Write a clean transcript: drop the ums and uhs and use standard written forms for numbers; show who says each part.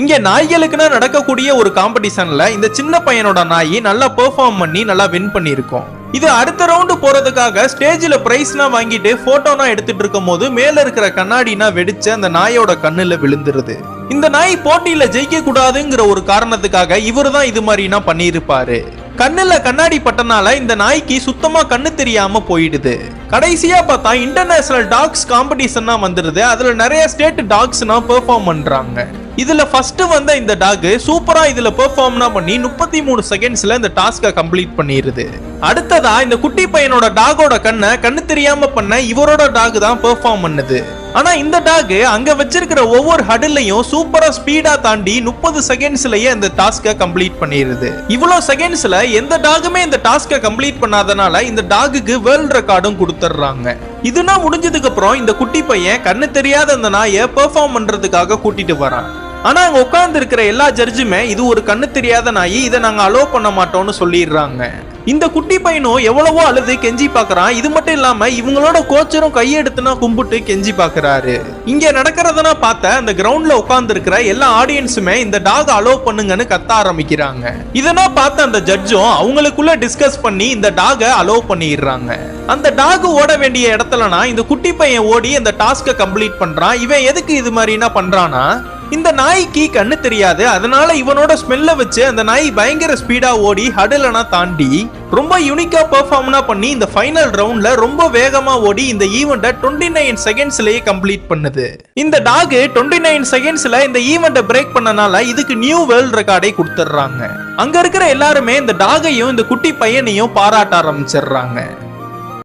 Speaker 1: இங்க நாய்களுக்குன்னு நடக்கக்கூடிய ஒரு காம்படிஷன்ல இந்த சின்ன பையனோட நாய் நல்லா பெர்ஃபார்ம் பண்ணி நல்லா வின் பண்ணிருக்கும். இது அடுத்த ரவுண்டு போறதுக்காக ஸ்டேஜ்ல பிரைஸ்னா வாங்கிட்டு போட்டோனா எடுத்துட்டு இருக்கும் போது மேல இருக்கிற கண்ணாடினா வெடிச்சு அந்த நாயோட கண்ணுல விழுந்துருது. இந்த நாய் போட்டியில ஜெயிக்க கூடாதுங்கிற ஒரு காரணத்துக்காக இவரு தான் இது மாதிரினா பண்ணிருப்பாரு. கண்ணுல கண்ணாடி பட்டனால இந்த நாய்க்கு சுத்தமா கண்ணு தெரியாம போயிடுது. கடைசியா பார்த்தா இன்டர்நேஷனல் டாக்ஸ் காம்படிஷன் வந்துருது. அதுல நிறைய ஸ்டேட் டாக்ஸ்னா பெர்ஃபார்ம் பண்றாங்க. இதுல ஃபர்ஸ்ட் வந்த இந்த டாக் சூப்பரா இதுல பெர்ஃபார்ம்னா பண்ணி 33 செகண்ட்ஸ்ல இந்த டாஸ்கை கம்ப்ளீட் பண்ணிருது. அடுத்ததா இந்த குட்டி பையனோட டாகோட கண்ணு தெரியாம பண்ண இவரோட டாக் தான் பெர்ஃபார்ம் பண்ணுது. ஆனா இந்த டாக் அங்க வச்சிருக்கிற ஒவ்வொரு ஹடிலையும் சூப்பரா ஸ்பீடா தாண்டி 30 செகண்ட்ஸ்லயே இந்த டாஸ்கை கம்ப்ளீட் பண்ணிருது. இவ்வளவு செகண்ட்ஸ்ல எந்த டாகுமே இந்த டாஸ்கை கம்ப்ளீட் பண்ணாதனால இந்த டாகுக்கு வேர்ல்ட் ரெக்கார்டும் கொடுத்துறாங்க. இதுனா முடிஞ்சதுக்கு அப்புறம் இந்த குட்டி பையன் கண்ணு தெரியாத அந்த நாயை பெர்ஃபார்ம் பண்றதுக்காக கூட்டிட்டு வரான். ஆனா அங்க உட்கார்ந்து இருக்கிற எல்லா ஜட்ஜுமே இது ஒரு கண்ணு தெரியாத நாய், இதை நாங்க அலோ பண்ண மாட்டோம்னு சொல்லிடுறாங்க. இந்த குட்டி பையனும் எவ்வளவோ அழுது கெஞ்சி பாக்குறான். இது மட்டும் இல்லாம இவங்களோட கோச்சரும் கையெடுத்துனா கும்பிட்டு கெஞ்சி பாக்குறாரு. இங்க நடக்கிறதுனா பார்த்த அந்த கிரவுண்ட்ல உட்கார்ந்து இருக்கிற எல்லா ஆடியன்ஸுமே இந்த டாக் அலோ பண்ணுங்கன்னு கத்த ஆரம்பிக்கிறாங்க. இதனா பார்த்த அந்த ஜட்ஜும் அவங்களுக்குள்ள டிஸ்கஸ் பண்ணி இந்த டாக அலோ பண்ணிடுறாங்க. அந்த டாக் ஓட வேண்டிய இடத்துலனா இந்த குட்டி பையன் ஓடி அந்த டாஸ்கை கம்ப்ளீட் பண்றான். இவன் எதுக்கு இது மாதிரினா பண்றானா, இந்த நாய்க்கு கண்ணு தெரியாது, அதனால இவனோட ஸ்மெல்ல வச்சு அந்த நாய் பயங்கர ஸ்பீடா ஓடி ஹடலனா தாண்டி ரொம்ப யூனிக்கா பெர்ஃபார்ம்னா பண்ணி இந்த ஃபைனல் ரவுண்ட்ல ரொம்ப வேகமா ஓடி இந்த ஈவெண்ட்டை 29 செகண்ட்ஸ்லயே கம்ப்ளீட் பண்ணுது. இந்த டாக் 29 செகண்ட்ஸ்ல இந்த ஈவெண்ட்டை பிரேக் பண்ணனால இதுக்கு நியூ வேர்ல்ட் ரெக்கார்டை கொடுத்துறாங்க. அங்க இருக்கிற எல்லாருமே இந்த டாகையும் இந்த குட்டி பையனையும் பாராட்ட ஆரம்பிச்சிடுறாங்க.